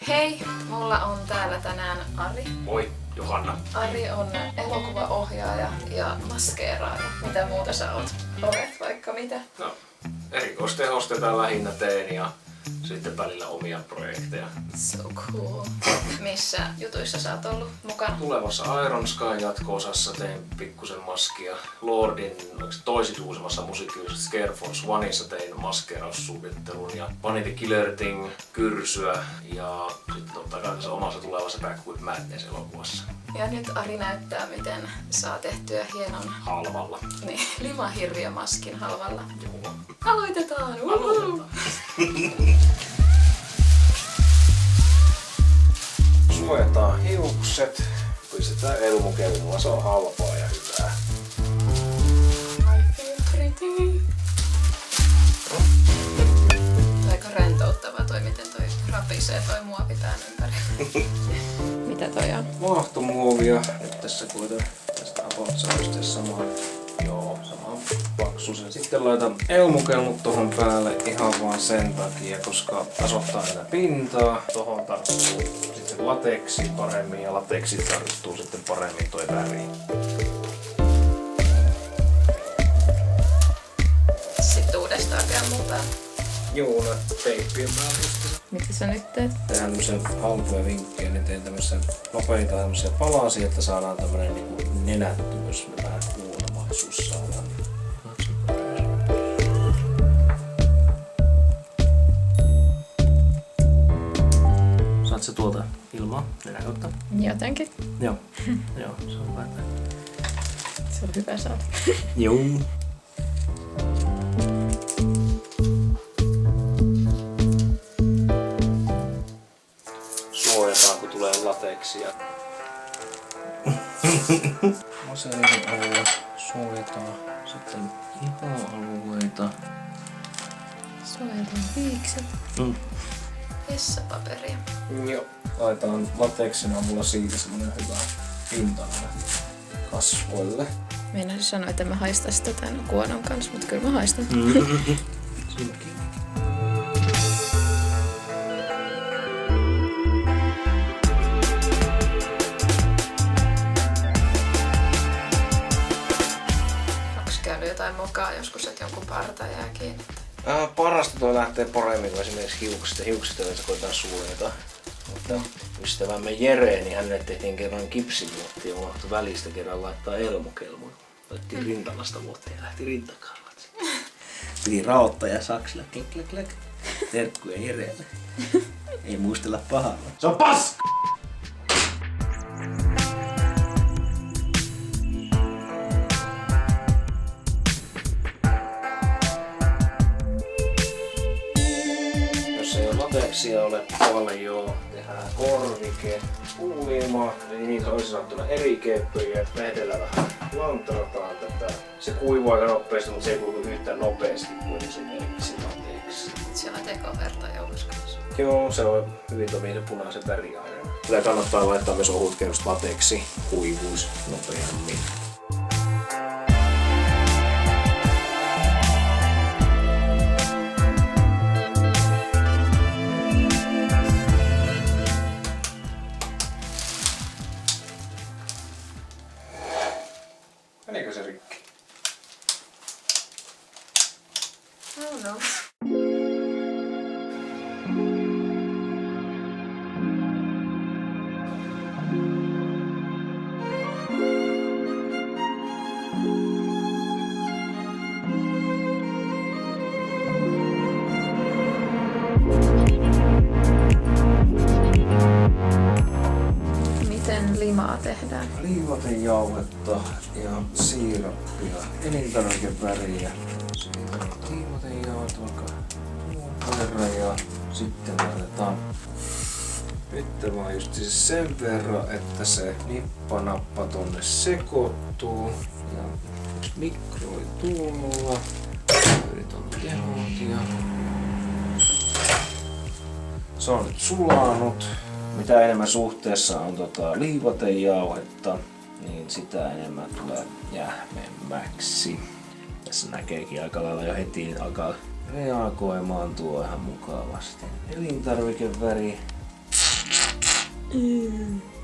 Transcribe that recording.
Hei, mulla on täällä tänään Ari. Moi, Johanna. Ari on elokuvaohjaaja ja maskeeraaja. Mitä muuta sä olet, vaikka mitä? No, erikoistehosteita lähinnä teen ja sitten välillä omia projekteja. So cool. Missä jutuissa sä oot ollut mukana? Tulevassa Iron Sky jatko-osassa tein pikkusen maskia. Lordin toisit uusimmassa musiikillisessa Scare Force Oneissa tein maskeeraussuunnittelun ja Vanity Killer Thing -kyrsyä ja sitten totta kai tässä omassa tulevassa Back with Madness -elokuvassa. Ja nyt Ari näyttää, miten saa tehtyä hienon Halvalla. limahirviömaskin halvalla. Joo. Aloitetaan! Suojataan hiukset, pistetään elmukelmulla, se on halpaa ja hyvää. My favorite. Aika rentouttava toi, miten toi rapisee toi muovipään ympäri. Mitä toi on? Maahtomuovia. Nyt tässä koitan tästä about samaa. Joo, sama paksuisen. Sitten laitan elmukelmut tohon päälle ihan vaan sen takia, koska tasoittaa tätä pintaa. Tohon tarttuu sitten lateksi paremmin ja lateksi tarttuu sitten paremmin toi väri. Sitten uudestaan kelmuu päälle. Joo, teippien päälle just. Mitä sä nyt teet? Tehdään tämmösen halpoja vinkkejä, niin teen tämmösen nopeita tämmösiä palasia, että saadaan tämmönen niinku nenättymys, vähän kuulomaisuus saadaan. Saat se tuolta ilmaa nenän kautta? Jotenkin. Joo. Joo, se on hyvä. Se on hyvä saada. Joo. Suojataan, kun tulee lateksia. Vaselinin avulla suojataan sitten ihoalueita. Suojataan viikset. Vessapaperia. Joo. Laitetaan lateksin avulla siitä semmonen hyvä pinta kasvoille. Meinasin sanoa, että mä haistan sitä tän kuonon kanssa, mutta kyllä mä haistan. Sinkin. Onks käynyt jotain mokaa joskus, että jonkun parta jää kiinni? Parasta toi lähtee paremmin kuin esimerkiksi hiukset. Hiukset joita koetaan suojata. Mutta ystävämme Jere, niin hänelle tehtiin kerran kipsivuotti ja unohtui välistä kerran laittaa elmukelmun. Laitettiin rintanasta vuotta ja lähti rintakarvat. Piti raottaa ja saksilla klek klek klek. Terkkuja Jerelle. Ei muistella pahalla. Se on paska! Lateksia ole paljon, tehdään korvike, puuilma, eli niin toisin sanottuna eri keppiä, että vehdellä vähän lantrataan tätä. Se kuivuu aika nopeasti, mutta se ei kuivu yhtään nopeasti kuin esimerkiksi lateksi. Siellä on tekoverta jouluskassa. Joo, se on hyvin tominen punaisen väriainen. Kyllä kannattaa laittaa myös ohutkerrosta lateksi, kuivuisi nopeammin. Menikö se rikki? Oh no. Miten limaa tehdään? Liivatejauhetta ja siirappia, elintarvikeväriä. Liivatejauhet vaikka tuon verran ja sitten laitetaan vettä vaan just sen verran, että se nippanappa tonne sekoittuu. Ja mikroi tuolla. Yritän tehot ja se on nyt sulanut. Mitä enemmän suhteessa on liivatejauhetta, niin sitä enemmän tulee jähmemmäksi. Tässä näkeekin aika lailla jo heti alkaa reagoimaan tuo ihan mukavasti. Elintarvikeväri Mm.